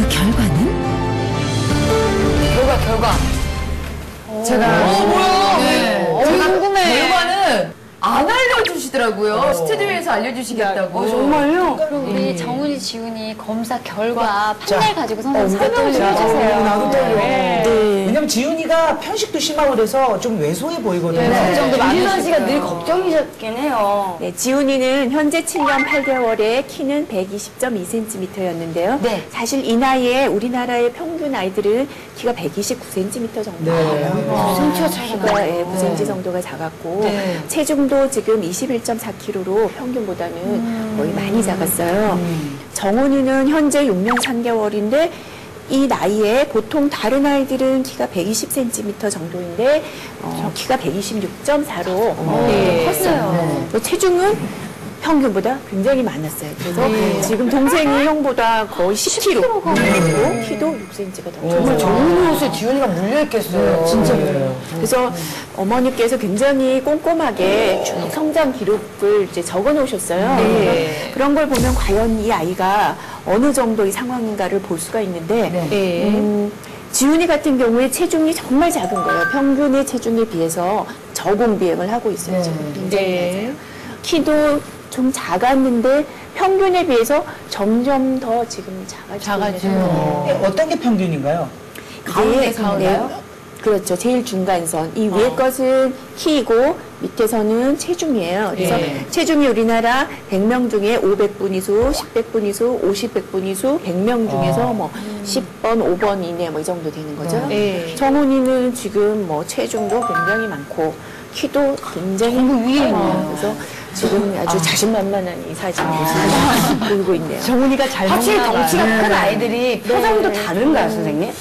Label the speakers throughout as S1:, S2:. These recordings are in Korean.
S1: 그 결과는?
S2: 결과. 제가.
S3: 뭐야?
S2: 네.
S3: 제가
S2: 궁금해.
S3: 결과는 안 알려주시더라고요. 스튜디오에서 알려주시겠다고.
S2: 정말요?
S4: 그럼 우리 정훈이, 지훈이 검사 결과 판넬 가지고 선생님 설명 좀
S5: 자,
S4: 해주세요.
S5: 나도 떨려.
S4: 네.
S5: 왜냐면 지훈이가 편식도 심하고 그래서 좀 왜소해 보이거든요.
S2: 그 정도
S4: 많으시고요.
S2: 씨가 늘 걱정이셨긴 해요.
S6: 네, 지훈이는 현재 7년 8개월에 키는 120.2cm였는데요.
S2: 네.
S6: 사실 이 나이에 우리나라의 평균 아이들은 키가 129cm 정도.
S5: 네.
S2: 9cm가 차이가
S6: 키가
S2: 나요.
S6: 9cm 정도가 작았고
S3: 네.
S6: 체중도 지금 21.4kg로 평균보다는 거의 많이 작았어요. 정훈이는 현재 6년 3개월인데 이 나이에 보통 다른 아이들은 키가 120cm 정도인데 키가 126.4로 컸어요. 또 체중은 평균보다 굉장히 많았어요. 그래서 지금 동생이 형보다 거의 10kg 그리고 키도 6cm가 더
S2: 정말
S6: 컸어요.
S2: 정훈이 옷에 지훈이가 물려있겠어요. 진짜.
S6: 그래서 어머니께서 굉장히 꼼꼼하게 쭉 성장 기록을 이제 적어 놓으셨어요. 그런 걸 보면 과연 이 아이가 어느 정도의 상황인가를 볼 수가 있는데, 지훈이 같은 경우에 체중이 정말 작은 거예요. 평균의 체중에 비해서 저공 비행을 하고 있어요. 지금 굉장히 낮아요. 키도 좀 작았는데 평균에 비해서 점점 더 지금 작아지고 있는 상황이에요.
S5: 어떤 게 평균인가요?
S6: 가운데요? 그렇죠. 제일 중간선. 이 위에 것은 키이고 밑에서는 체중이에요. 그래서 체중이 우리나라 100명 중에 500분위수, 1000분위수, 50백분위수, 100명 중에서 뭐 10번, 5번 이내 뭐 이 정도 되는 거죠. 정훈이는 지금 뭐 체중도 굉장히 많고 키도 굉장히 위에 있네요. 그래서 지금 아주 자신만만한 이 사진 보이고 있네요.
S2: 정훈이가 잘 확실히 덩치가 큰 아이들이 표정도 다른가요, 선생님?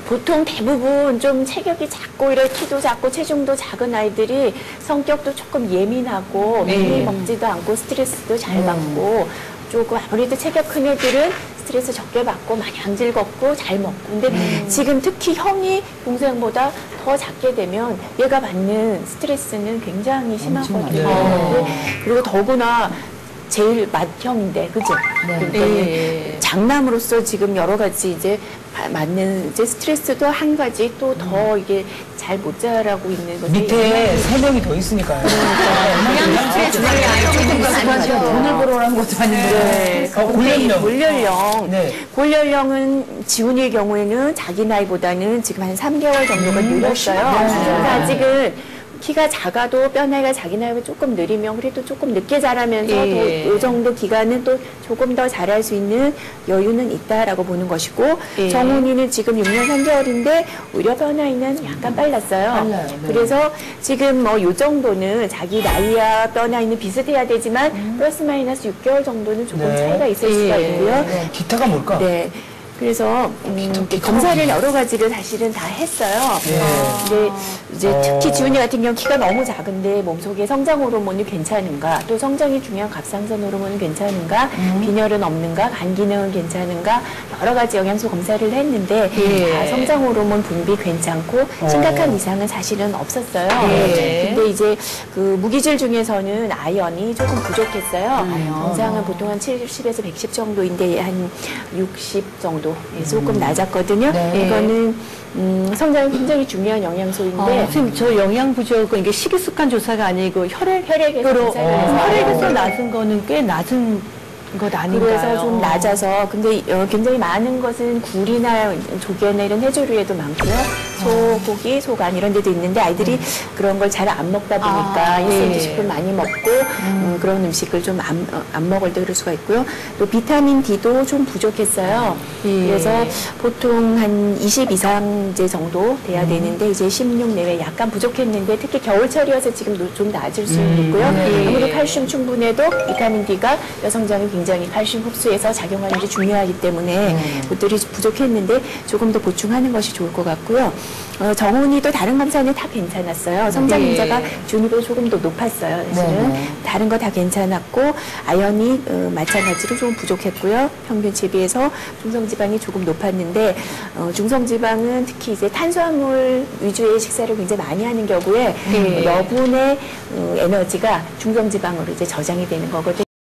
S6: 보통 대부분 좀 체격이 작고 이래 키도 작고 체중도 작은 아이들이 성격도 조금 예민하고 많이 먹지도 않고 스트레스도 잘 받고 조금 아무래도 체격 큰 애들은 스트레스 적게 받고 많이 안 즐겁고 잘 먹고 근데 지금 특히 형이 동생보다 더 작게 되면 얘가 받는 스트레스는 굉장히 심하거든요. 그리고 더구나 제일 맏형인데, 그죠? 그러니까 장남으로서 지금 여러 가지 이제 맞는 이제 스트레스도 한 가지 또 더 이게 잘 못 자라고 있는 거죠.
S5: 밑에 3명이 더 있으니까요.
S3: 돈을 벌어오라는 것도 아닌데.
S5: 골련령.
S6: 골련령.
S5: 네.
S6: 골련령은 지훈이의 경우에는 자기 나이보다는 지금 한 3개월 정도가 늘었어요. 그래서 아직은 키가 작아도 뼈 나이가 자기 나이가 조금 느리면 그래도 조금 늦게 자라면서 이 정도 기간은 또 조금 더 자랄 수 있는 여유는 있다라고 보는 것이고 정훈이는 지금 6년 3개월인데 오히려 뼈 나이는 약간 빨랐어요. 그래서 지금 뭐 요 정도는 자기 나이와 뼈 나이는 비슷해야 되지만 플러스 마이너스 6개월 정도는 조금 차이가 있을 수가 있고요.
S5: 기타가 뭘까?
S6: 네. 그래서 검사를 여러 가지를 사실은 다 했어요. 근데 이제 특히 지훈이 같은 경우 키가 너무 작은데 몸속에 성장 호르몬이 괜찮은가, 또 성장이 중요한 갑상선 호르몬은 괜찮은가, 빈혈은 없는가, 간 기능은 괜찮은가 여러 가지 영양소 검사를 했는데 다 성장 호르몬 분비 괜찮고 심각한 이상은 사실은 없었어요. 근데 이제 그 무기질 중에서는 아연이 조금 부족했어요. 정상은 보통 한 70에서 110 정도인데 한 60 정도. 조금 낮았거든요. 이거는 성장이 굉장히 중요한 영양소인데
S2: 선생님, 저 영양 부족은 이게 식이습관 조사가 아니고
S6: 혈액에서 검사를 해서
S2: 혈액에서 낮은 거는 꽤 낮은 것 아닌가요?
S6: 그래서 좀 낮아서 근데 굉장히 많은 것은 굴이나 조개나 이런 해조류에도 많고요. 소고기, 소간 이런 데도 있는데 아이들이 그런 걸 잘 안 먹다 보니까 일생지식품 많이 먹고 그런 음식을 좀 안 먹을 때 그럴 수가 있고요. 또 비타민 D도 좀 부족했어요. 그래서 보통 한 20 이상제 정도 돼야 되는데 이제 16 내외 약간 부족했는데 특히 겨울철이어서 지금 좀 낮을 수 있고요. 아무래도 칼슘 충분해도 비타민 D가 여성장에 굉장히 칼슘 흡수에서 작용하는 게 중요하기 때문에 그것들이 부족했는데 조금 더 보충하는 것이 좋을 것 같고요. 정훈이도 다른 검사는 다 괜찮았어요. 성장 인자가 지훈이보다 조금 더 높았어요. 사실은 다른 거 다 괜찮았고 아연이 마찬가지로 좀 부족했고요. 평균치에 비해서 중성지방이 조금 높았는데 중성지방은 특히 이제 탄수화물 위주의 식사를 굉장히 많이 하는 경우에 여분의 에너지가 중성지방으로 이제 저장이 되는 거거든요.